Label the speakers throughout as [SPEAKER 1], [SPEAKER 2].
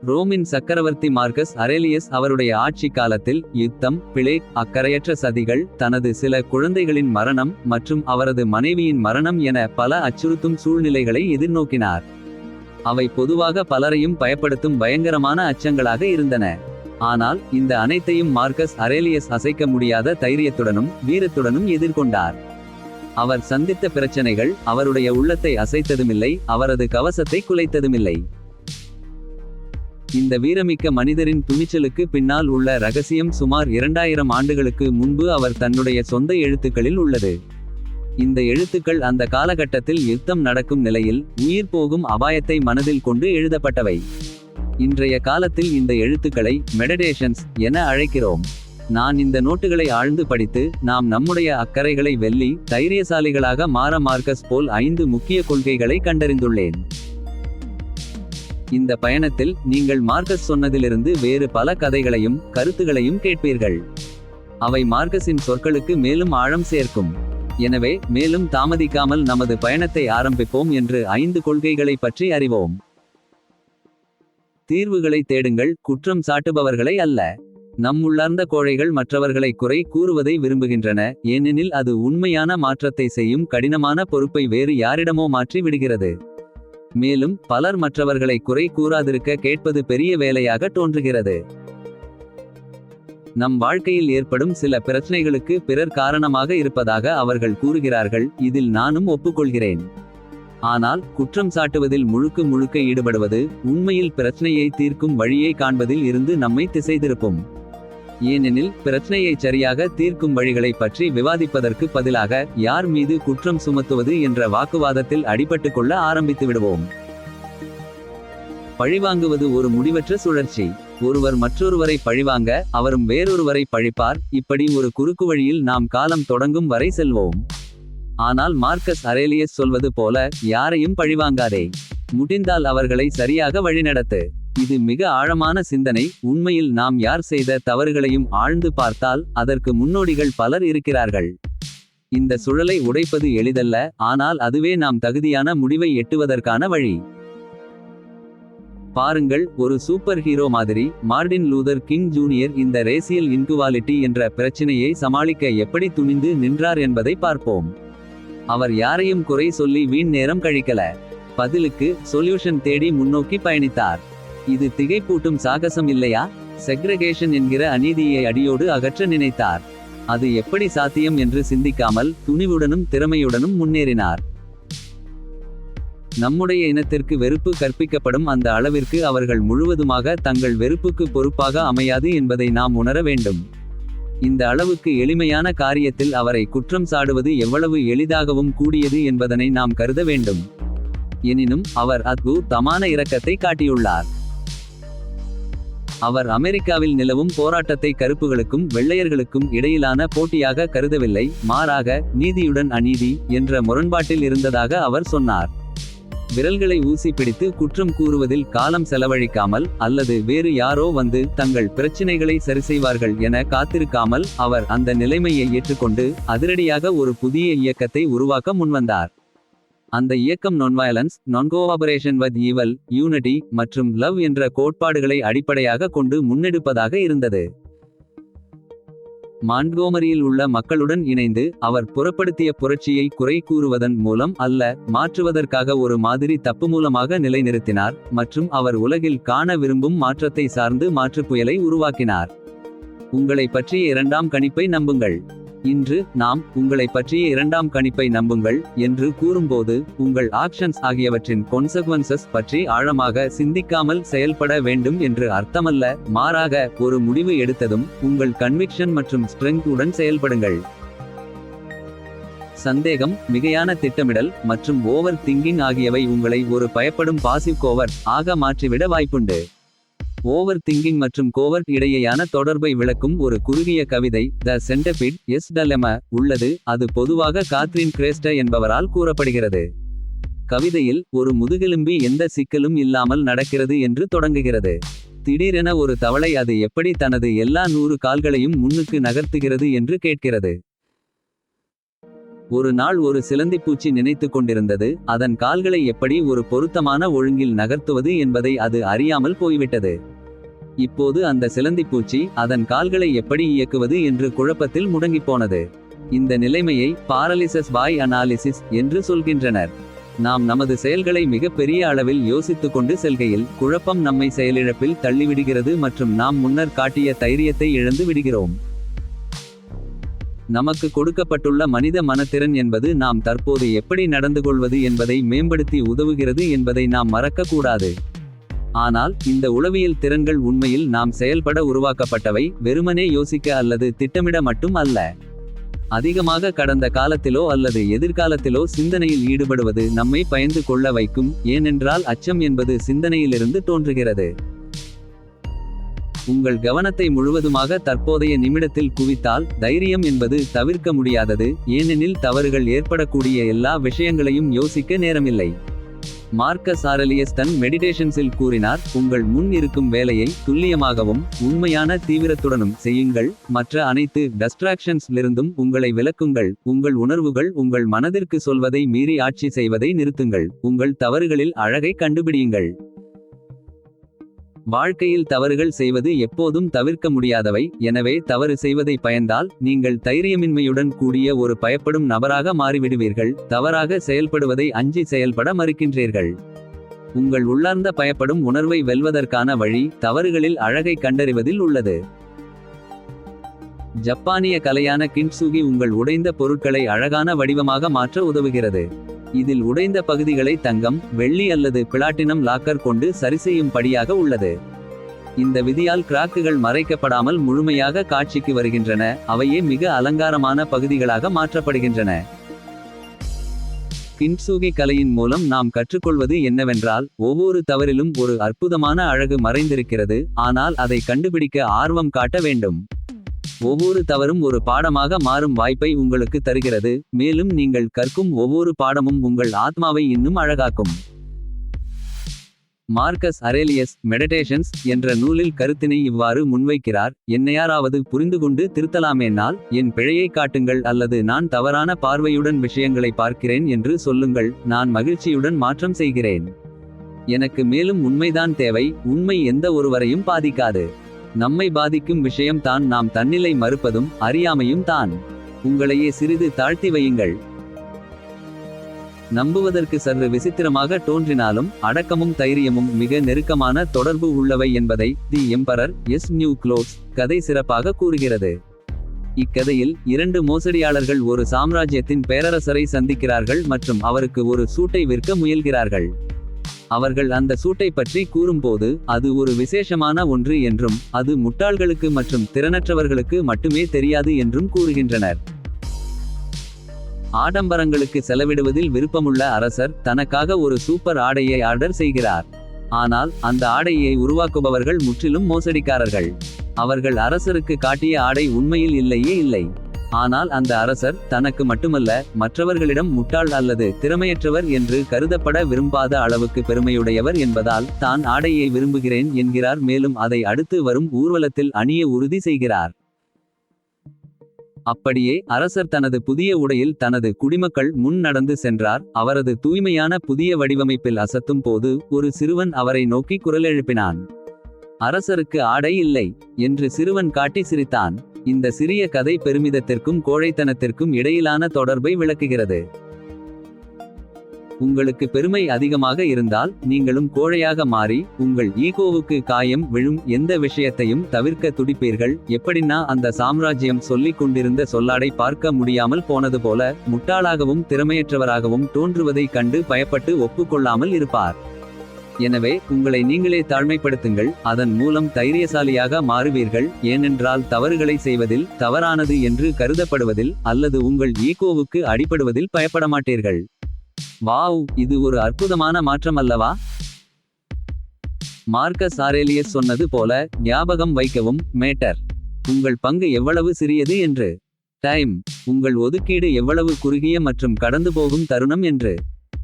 [SPEAKER 1] ரோமின் சக்கரவர்த்தி Marcus Aurelius அவருடைய ஆட்சி காலத்தில் யுத்தம், பிளேக், அக்கறையற்ற சதிகள், தனது சில குழந்தைகளின் மரணம் மற்றும் அவரது மனைவியின் மரணம் என பல அச்சுறுத்தும் சூழ்நிலைகளை எதிர்நோக்கினார். அவை பொதுவாக பலரையும் பயப்படுத்தும் பயங்கரமான அச்சங்களாக இருந்தன. ஆனால் இந்த அனைத்தையும் மார்க்கஸ் அரேலியஸ் அசைக்க முடியாத தைரியத்துடனும் வீரத்துடனும் எதிர்கொண்டார். அவர் சந்தித்த பிரச்சனைகள் அவருடைய உள்ளத்தை அசைத்ததுமில்லை, அவரது கவசத்தை குலைத்ததுமில்லை. இந்த வீரமிக்க மனிதரின் துணிச்சலுக்கு பின்னால் உள்ள ரகசியம் சுமார் 2000 ஆண்டுகளுக்கு முன்பு அவர் தன்னுடைய சொந்த எழுத்துக்களில் உள்ளது. இந்த எழுத்துக்கள் அந்த காலகட்டத்தில் யுத்தம் நடக்கும் நிலையில் உயிர் போகும் அபாயத்தை மனதில் கொண்டு எழுதப்பட்டவை. இன்றைய காலத்தில் இந்த எழுத்துக்களை மெடிடேஷன்ஸ் என அழைக்கிறோம். நான் இந்த நோட்டுகளை ஆழ்ந்து படித்து நாம் நம்முடைய அக்கறைகளை வெல்லி தைரியசாலிகளாக மாற மார்க்கஸ் போல் 5 முக்கிய கொள்கைகளை கண்டறிந்துள்ளேன். இந்த பயணத்தில் நீங்கள் மார்க்கஸ் சொன்னதிலிருந்து வேறு பல கதைகளையும் கருத்துகளையும் கேட்பீர்கள். அவை மார்க்கஸின் சொற்களுக்கு மேலும் ஆழம் சேர்க்கும். எனவே மேலும் தாமதிக்காமல் நமது பயணத்தை ஆரம்பிப்போம் என்று 5 கொள்கைகளை பற்றி அறிவோம். தீர்வுகளை தேடுங்கள், குற்றம் சாட்டுபவர்களை அல்ல. நம் உள்ளார்ந்த கோழைகள் மற்றவர்களை குறை கூறுவதை விரும்புகின்றன, ஏனெனில் அது உண்மையான மாற்றத்தை செய்யும் கடினமான பொறுப்பை வேறு யாரிடமோ மாற்றி விடுகிறது. மேலும் பலர் மற்றவர்களை குறை கூறாதிருக்க கேட்பது பெரிய வேலையாக தோன்றுகிறது. நம் வாழ்க்கையில் ஏற்படும் சில பிரச்சனைகளுக்கு பிறர் காரணமாக இருப்பதாக அவர்கள் கூறுகிறார்கள், இதில் நானும் ஒப்புக்கொள்கிறேன். ஆனால் குற்றம் சாட்டுவதில் முழுக்க ஈடுபடுவது உண்மையில் பிரச்சனையை தீர்க்கும் வழியை காண்பதில் இருந்து நம்மை திசை திருப்பும். ஏனெனில் பிரச்சனையை சரியாக தீர்க்கும் வழிகளை பற்றி விவாதிப்பதற்கு பதிலாக யார் மீது குற்றம் சுமத்துவது என்ற வாக்குவாதத்தில் அடிபட்டு கொள்ள ஆரம்பித்து விடுவோம். பழிவாங்குவது ஒரு முடிவற்ற சுழற்சி. ஒருவர் மற்றொருவரை பழிவாங்க அவரும் வேறொருவரை பழிப்பார். இப்படி ஒரு குறுக்கு வழியில் நாம் காலம் தொடங்கும் வரை செல்வோம். ஆனால் மார்க்கஸ் அரேலியஸ் சொல்வது போல யாரையும் பழிவாங்காதே. முடிந்தால் அவர்களை சரியாக வழிநடத்து. இது மிக ஆழமான சிந்தனை. உண்மையில் நாம் யார் செய்த தவறுகளையும் ஆழ்ந்து பார்த்தால் அதற்கு முன்னோடிகள் பலர் இருக்கிறார்கள். இந்த சுழலை உடைப்பது எளிதல்ல, ஆனால் அதுவே நாம் தகுதியான முடிவை எட்டுவதற்கான வழி. பாருங்கள், ஒரு சூப்பர் ஹீரோ மாதிரி மார்டின் லூதர் கிங் ஜூனியர் இந்த ரேசியல் இன்குவாலிட்டி என்ற பிரச்சினையை சமாளிக்க எப்படி துணிந்து நின்றார் என்பதை பார்ப்போம். அவர் யாரையும் குறை சொல்லி வீண் நேரம் கழிக்கல. பதிலுக்கு சொல்யூஷன் தேடி முன்னோக்கி பயணித்தார். இது திகைப்பூட்டும் சாகசம் இல்லையா? செக்ரெகேஷன் என்கிற அநீதியை அடியோடு அகற்ற நினைத்தார். அது எப்படி சாத்தியம் என்று சிந்திக்காமல் துணிவுடனும் திறமையுடனும் முன்னேறினார். நம்முடைய இனத்திற்கு வெறுப்பு கற்பிக்கப்படும் அந்த அளவிற்கு அவர்கள் முழுவதுமாக தங்கள் வெறுப்புக்கு பொறுப்பாக அமையாது என்பதை நாம் உணர வேண்டும். இந்த அளவுக்கு எளிமையான காரியத்தில் அவரை குற்றம் சாடுவது எவ்வளவு எளிதாகவும் கூடியது என்பதனை நாம் கருத வேண்டும். எனினும் அவர் அத்புதமான இரக்கத்தை காட்டியுள்ளார். அவர் அமெரிக்காவில் நிலவும் போராட்டத்தை கருப்புகளுக்கும் வெள்ளையர்களுக்கும் இடையிலான போட்டியாக கருதவில்லை, மாறாக நீதியுடன் அநீதி என்ற முரண்பாட்டில் இருந்ததாக அவர் சொன்னார். விரல்களை ஊசி பிடித்து குற்றம் கூறுவதில் காலம் செலவழிக்காமல், அல்லது வேறு யாரோ வந்து தங்கள் பிரச்சினைகளை சரிசெய்வார்கள் என காத்திருக்காமல் அவர் அந்த நிலைமையை ஏற்றுக்கொண்டு அதிரடியாக ஒரு புதிய இயக்கத்தை உருவாக்க முன்வந்தார். அந்த இயக்கம் நான்வயலன்ஸ், நான்கோஆபரேஷன் வித் ஈவல், யூனிட்டி மற்றும் லவ் என்ற கோட்பாடுகளை அடிப்படையாக கொண்டு முன்னெடுப்பதாக இருந்தது. மாண்ட்கோமரியில் உள்ள மக்களுடன் இணைந்து அவர் புறப்படுத்திய புரட்சியை குறை கூறுவதன் மூலம் அல்ல, மாற்றுவதற்காக ஒரு மாதிரி தப்பு மூலமாக நிலைநிறுத்தினார். மற்றும் அவர் உலகில் காண விரும்பும் மாற்றத்தை சார்ந்து மாற்றுப் புயலை உருவாக்கினார். உங்களை பற்றிய 2ஆம் கணிப்பை நம்புங்கள். இன்று நாம் உங்களை பற்றிய 2ஆம் கணிப்பை நம்புங்கள் என்று கூறும்போது உங்கள் ஆக்ஷன்ஸ் ஆகியவற்றின் கொன்செக்வன்சஸ் பற்றி ஆழமாக சிந்திக்காமல் செயல்பட வேண்டும் என்று அர்த்தமல்ல, மாறாக ஒரு முடிவு எடுத்ததும் உங்கள் கன்விக்ஷன் மற்றும் ஸ்ட்ரெங்த் உடன் செயல்படுங்கள். சந்தேகம், மிகையான திட்டமிடல் மற்றும் ஓவர் திங்கிங் ஆகியவை உங்களை ஒரு பயப்படும் பாசிவ் கோவர்ட் ஆக மாற்றிவிட வாய்ப்புண்டு. ஓவர் திங்கிங் மற்றும் கோவர்ட் இடையேயான தொடர்பை விளக்கும் ஒரு குறுகிய கவிதை த சென்டபிட் எஸ் டலெமா உள்ளது. அது பொதுவாக காத்ரின் கிரேஸ்ட என்பவரால் கூறப்படுகிறது. கவிதையில் ஒரு முதுகெலும்பி எந்த சிக்கலும் இல்லாமல் நடக்கிறது என்று தொடங்குகிறது. திடீரென ஒரு தவளை அது எப்படி தனது எல்லா 100 கால்களையும் முன்னுக்கு நகர்த்துகிறது என்று கேட்கிறது. ஒரு நாள் ஒரு சிலந்திப்பூச்சி நினைத்துக் கொண்டிருந்தது, அதன் கால்களை எப்படி ஒரு பொருத்தமான ஒழுங்கில் நகர்த்துவது என்பதை அது அறியாமல் போய்விட்டது. இப்போது அந்த சிலந்திப்பூச்சி அதன் கால்களை எப்படி இயக்குவது என்று குழப்பத்தில் முடங்கிப்போனது. இந்த நிலைமையை பாரலிசஸ் பை அனாலிசிஸ் என்று சொல்கின்றனர். நாம் நமது செயல்களை மிக பெரிய அளவில் யோசித்துக் கொண்டு செல்கையில் குழப்பம் நம்மை செயலிழப்பில் தள்ளிவிடுகிறது மற்றும் நாம் முன்னர் காட்டிய தைரியத்தை இழந்து விடுகிறோம். நமக்கு கொடுக்கப்பட்டுள்ள மனித மனத்திறன் என்பது நாம் தற்போது எப்படி நடந்து கொள்வது என்பதை மேம்படுத்தி உதவுகிறது என்பதை நாம் மறக்கக்கூடாது. ஆனால் இந்த உளவியல் திறன்கள் உண்மையில் நாம் செயல்பட உருவாக்கப்பட்டவை, வெறுமனே யோசிக்க அல்லது திட்டமிட மட்டும் அல்ல. அதிகமாக கடந்த காலத்திலோ அல்லது எதிர்காலத்திலோ சிந்தனையில் ஈடுபடுவது நம்மை பயந்து கொள்ள வைக்கும், ஏனென்றால் அச்சம் என்பது சிந்தனையிலிருந்து தோன்றுகிறது. உங்கள் கவனத்தை முழுவதுமாக தற்போதைய நிமிடத்தில் குவித்தால், தைரியம் என்பது தவிர்க்க முடியாதது, ஏனெனில் தவறுகள் ஏற்படக்கூடிய எல்லா விஷயங்களையும் யோசிக்க நேரமில்லை. மார்க்கஸ் ஆரலியஸ் தன் மெடிடேஷன்ஸில் கூறினார், உங்கள் முன் இருக்கும் வேலையை துல்லியமாகவும் உண்மையான தீவிரத்துடனும் செய்யுங்கள். மற்ற அனைத்து டிஸ்ட்ராக்ஷன்ஸ்லிருந்தும் உங்களை விலக்குங்கள். உங்கள் உணர்வுகள் உங்கள் மனதிற்கு சொல்வதை மீறி ஆட்சி செய்வதை நிறுத்துங்கள். உங்கள் தவறுகளில் அழகை கண்டுபிடியுங்கள். வாழ்க்கையில் தவறுகள் செய்வது எப்போதும் தவிர்க்க முடியாதவை, எனவே தவறு செய்வதை பயந்தால் நீங்கள் தைரியமின்மையுடன் கூடிய ஒரு பயப்படும் நபராக மாறிவிடுவீர்கள். தவறாக செயல்படுவதை அஞ்சி செயல்பட மறுக்கின்றீர்கள். உங்கள் உள்ளார்ந்த பயப்படும் உணர்வை வெல்வதற்கான வழி தவறுகளில் அழகை கண்டறிவதில் உள்ளது. ஜப்பானிய கலையான கின்ட்சுகி உங்கள் உடைந்த பொருட்களை அழகான வடிவமாக மாற்ற உதவுகிறது. இதில் உடைந்த பகுதிகளை தங்கம், வெள்ளி அல்லது பிளாட்டினம் லாக்கர் கொண்டு சரிசெய்யும் படியாக உள்ளது. இந்த விதியால் கிராக்குகள் மறைக்கப்படாமல் முழுமையாக காட்சிக்கு வருகின்றன, அவையே மிக அலங்காரமான பகுதிகளாக மாற்றப்படுகின்றன. கின்ட்சுகி கலையின் மூலம் நாம் கற்றுக்கொள்வது என்னவென்றால், ஒவ்வொரு தவறிலும் ஒரு அற்புதமான அழகு மறைந்திருக்கிறது, ஆனால் அதை கண்டுபிடிக்க ஆர்வம் காட்ட வேண்டும். ஒவ்வொரு தவறும் ஒரு பாடமாக மாறும் வாய்ப்பை உங்களுக்கு தருகிறது, மேலும் நீங்கள் கற்கும் ஒவ்வொரு பாடமும் உங்கள் ஆத்மாவை இன்னும் அழகாக்கும். மார்க்கஸ் அரேலியஸ் மெடிடேஷன்ஸ் என்ற நூலில் கருத்தினை இவ்வாறு முன்வைக்கிறார், என்னையாராவது புரிந்துகொண்டு திருத்தலாமேனால், என் பிழையை காட்டுங்கள் அல்லது நான் தவறான பார்வையுடன் விஷயங்களை பார்க்கிறேன் என்று சொல்லுங்கள், நான் மகிழ்ச்சியுடன் மாற்றம் செய்கிறேன். எனக்கு மேலும் உண்மைதான் தேவை, உண்மை எந்த ஒருவரையும் பாதிக்காது. நம்மை பாதிக்கும் விஷயம் தான் நாம் தன்னிலை மறுப்பதும் அறியாமையும் தான். உங்களையே சிறிது தாழ்த்தி வையுங்கள். நம்புவதற்கு சற்று விசித்திரமாக தோன்றினாலும் அடக்கமும் தைரியமும் மிக நெருக்கமான தொடர்பு உள்ளவை என்பதை the emperor's new clothes கதை சிறப்பாக கூறுகிறது. இக்கதையில் 2 மோசடியாளர்கள் ஒரு சாம்ராஜ்யத்தின் பேரரசரை சந்திக்கிறார்கள் மற்றும் அவருக்கு ஒரு சூட்டை விற்க முயல்கிறார்கள். அவர்கள் அந்த சூட்டை பற்றி கூறும்போது அது ஒரு விசேஷமான ஒன்று என்றும், அது முட்டாள்களுக்கு மற்றும் திறனற்றவர்களுக்கு மட்டுமே தெரியாது என்றும் கூறுகின்றனர். ஆடம்பரங்களுக்கு செலவிடுவதில் விருப்பமுள்ள அரசர் தனக்காக ஒரு சூப்பர் ஆடையை ஆர்டர் செய்கிறார். ஆனால் அந்த ஆடையை உருவாக்குபவர்கள் முற்றிலும் மோசடிக்காரர்கள். அவர்கள் அரசருக்கு காட்டிய ஆடை உண்மையில் இல்லையே இல்லை. ஆனால் அந்த அரசர் தனக்கு மட்டுமல்ல, மற்றவர்களிடம் முட்டாள் அல்லது திறமையற்றவர் என்று கருதப்பட விரும்பாத அளவுக்கு பெருமையுடையவர் என்பதால் தான் ஆடையை விரும்புகிறேன் என்கிறார். மேலும் அதை அடுத்து வரும் ஊர்வலத்தில் அணிய உறுதி செய்கிறார். அப்படியே அரசர் தனது புதிய உடையில் தனது குடிமக்கள் முன் நடந்து சென்றார். அவரது தூய்மையான புதிய வடிவமைப்பில் அசத்தும் போது ஒரு சிறுவன் அவரை நோக்கி குரல் எழுப்பினான். அரசருக்கு ஆடை இல்லை என்று சிறுவன் காட்டி சிரித்தான். இந்த சிறிய கதை பெருமிதத்திற்கும் கோழைத்தனத்திற்கும் இடையிலான தொடர்பை விளக்குகிறது. உங்களுக்கு பெருமை அதிகமாக இருந்தால் நீங்களும் கோழையாக மாறி உங்கள் ஈகோவுக்கு காயம் விழும் எந்த விஷயத்தையும் தவிர்க்க துடிப்பீர்கள். எப்படின்னா அந்த சாம்ராஜ்யம் சொல்லிக் கொண்டிருந்த சொல்லாடை பார்க்க முடியாமல் போனது போல முட்டாளாகவும் திறமையற்றவராகவும் தோன்றுவதை கண்டு பயப்பட்டு ஒப்புக்கொள்ளாமல் இருப்பார். எனவே உங்களை நீங்களே தாழ்மைப்படுத்துங்கள், அதன் மூலம் தைரியசாலியாக மாறுவீர்கள். ஏனென்றால் தவறுகளை செய்வதில், தவறானது என்று கருதப்படுவதில் அல்லது உங்கள் ஈகோவுக்கு அடிபடுவதில் பயப்படமாட்டீர்கள். வாவ், இது ஒரு அற்புதமான மாற்றம் அல்லவா? மார்க்கஸ் ஆரேலியஸ் சொன்னது போல ஞாபகம் வைக்கவும், மேட்டர் உங்கள் பங்கு எவ்வளவு சிறியது என்று. டைம் உங்கள் ஒதுக்கீடு எவ்வளவு குறுகிய மற்றும் கடந்து போகும் தருணம் என்று.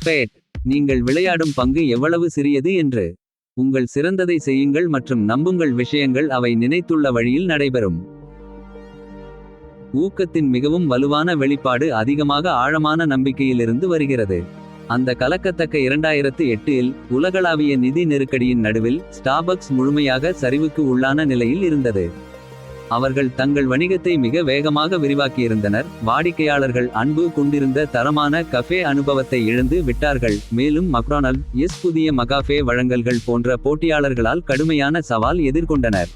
[SPEAKER 1] ஃபேட் நீங்கள் விளையாடும் பங்கு எவ்வளவு சிறியது என்று. உங்கள் சிறந்ததை செய்யுங்கள் மற்றும் நம்புங்கள், விஷயங்கள் அவை நினைத்துள்ள வழியில் நடைபெறும். ஊக்கத்தின் மிகவும் வலுவான வெளிப்பாடு அதிகமாக ஆழமான நம்பிக்கையிலிருந்து வருகிறது. அந்த கலக்கத்தக்க 2008இல் உலகளாவிய நிதி நெருக்கடியின் நடுவில் ஸ்டார்பக்ஸ் முழுமையாக சரிவுக்கு உள்ளான நிலையில் இருந்தது. அவர்கள் தங்கள் வணிகத்தை மிக வேகமாக விரிவாக்கியிருந்தனர். வாடிக்கையாளர்கள் அன்பு கொண்டிருந்த தரமான கஃபே அனுபவத்தை இழந்து விட்டார்கள். மேலும் மக்டொனால்ட்ஸ் புதிய மகாஃபே வழங்கல்கள் போன்ற போட்டியாளர்களால் கடுமையான சவால் எதிர்கொண்டனர்.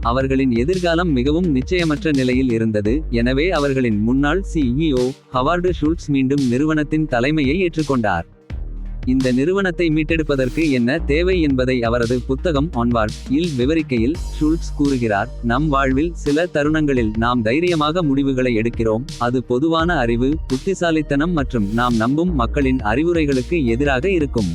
[SPEAKER 1] அவர்களின் எதிர்காலம் மிகவும் நிச்சயமற்ற நிலையில் இருந்தது. எனவே அவர்களின் முன்னாள் CEO ஹவார்டு ஷுல்ட்ஸ் மீண்டும் நிறுவனத்தின் தலைமையை ஏற்றுக்கொண்டார். இந்த நிறுவனத்தை மீட்டெடுப்பதற்கு என்ன தேவை என்பதை அவரது புத்தகம் ஆன்வார்ட் இல் விவரிக்கையில் ஷுல்ட்ஸ் கூறுகிறார், நம் வாழ்வில் சில தருணங்களில் நாம் தைரியமாக முடிவுகளை எடுக்கிறோம். அது பொதுவான அறிவு, புத்திசாலித்தனம் மற்றும் நாம் நம்பும் மக்களின் அறிவுரைகளுக்கு எதிராக இருக்கும்.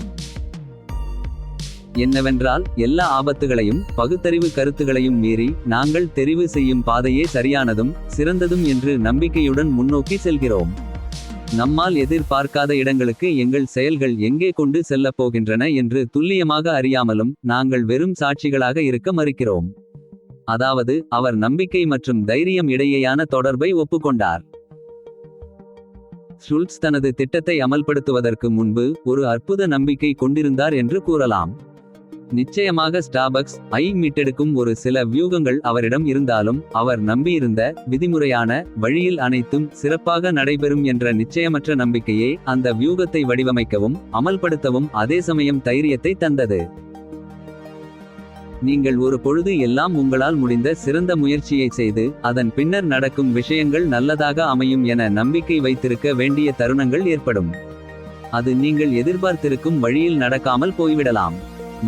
[SPEAKER 1] என்னவென்றால் எல்லா ஆபத்துகளையும் பகுத்தறிவு கருத்துகளையும் மீறி நாங்கள் தெரிவு செய்யும் பாதையே சரியானதும் சிறந்ததும் என்று நம்பிக்கையுடன் முன்னோக்கி செல்கிறோம். நம்மால் எதிர்பார்க்காத இடங்களுக்கு எங்கள் செயல்கள் எங்கே கொண்டு செல்லப் போகின்றன என்று துல்லியமாக அறியாமலும் நாங்கள் வெறும் சாட்சிகளாக இருக்க மறுக்கிறோம். அதாவது அவர் நம்பிக்கை மற்றும் தைரியம் இடையேயான தொடர்பை ஒப்புக்கொண்டார். ஷுல்ட்ஸ் தனது திட்டத்தை அமல்படுத்துவதற்கு முன்பு ஒரு அற்புத நம்பிக்கை கொண்டிருந்தார் என்று கூறலாம். நிச்சயமாக ஸ்டார்பக்ஸ் ஐ மீட்டெடுக்கும் ஒரு சில வியூகங்கள் அவரிடம் இருந்தாலும் அவர் நம்பியிருந்த விதிமுறையான வழியில் அனைத்தும் சிறப்பாக நடைபெறும் என்ற நிச்சயமற்ற நம்பிக்கையே அந்த வியூகத்தை வடிவமைக்கவும் அமல்படுத்தவும் அதே சமயம் தைரியத்தை தந்தது. நீங்கள் ஒரு பொழுது எல்லாம் உங்களால் முடிந்த சிறந்த முயற்சியை செய்து அதன் பின்னர் நடக்கும் விஷயங்கள் நல்லதாக அமையும் என நம்பிக்கை வைத்திருக்க வேண்டிய தருணங்கள் ஏற்படும். அது நீங்கள் எதிர்பார்த்திருக்கும் வழியில் நடக்காமல் போய்விடலாம்.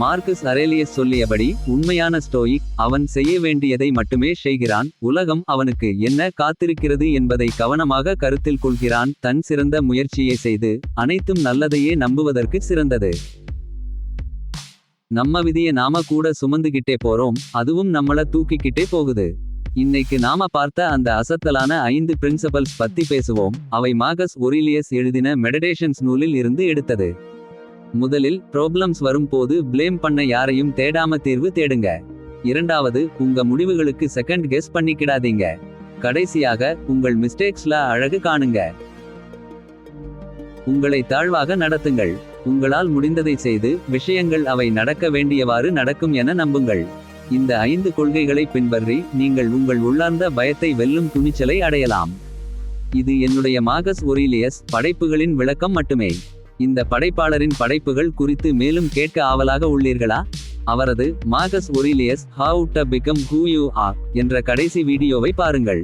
[SPEAKER 1] மார்க்கஸ் அரேலியஸ் சொல்லியபடி உண்மையான ஸ்டோயிக் அவன் செய்ய வேண்டியதை மட்டுமே செய்கிறான். உலகம் அவனுக்கு என்ன காத்திருக்கிறது என்பதை கவனமாக கருத்தில் கொள்கிறான். தன் சிறந்த முயற்சியை செய்து அனைத்தும் நல்லதையே நம்புவதற்கு சிறந்தது. நம்ம விதிய நாம கூட சுமந்துகிட்டே போறோம், அதுவும் நம்மள தூக்கிக்கிட்டே போகுது. இன்னைக்கு நாம பார்த்த அந்த அசத்தலான 5 பிரின்சிபல்ஸ் பத்தி பேசுவோம். அவை மார்கஸ் ஒரீலியஸ் எழுதின மெடிடேஷன்ஸ் நூலில் இருந்து எடுத்தது. முதலில் ப்ராப்ளம்ஸ் வரும்போது ப்ளேம் பண்ண யாரையும் தேடாம தீர்வு தேடுங்க. இரண்டாவது, உங்க முடிவுகளுக்கு செகண்ட் கெஸ் பண்ணிக்கிடாதீங்க. கடைசியாக உங்கள் மிஸ்டேக்ஸ்ல அழகு காணுங்க. உங்களை தாழ்வாக நடத்துங்கள். உங்களால் முடிந்ததை செய்து விஷயங்கள் அவை நடக்க வேண்டியவாறு நடக்கும் என நம்புங்கள். இந்த 5 கொள்கைகளை பின்பற்றி நீங்கள் உங்கள் உள்ளார்ந்த பயத்தை வெல்லும் துணிச்சலை அடையலாம். இது என்னுடைய மார்கஸ் ஒரீலியஸ் படைப்புகளின் விளக்கம் மட்டுமே. இந்த படைப்பாளரின் படைப்புகள் குறித்து மேலும் கேட்க ஆவலாக உள்ளீர்களா? அவரது Marcus Aurelius how to become who you are என்ற கடைசி வீடியோவை பாருங்கள்.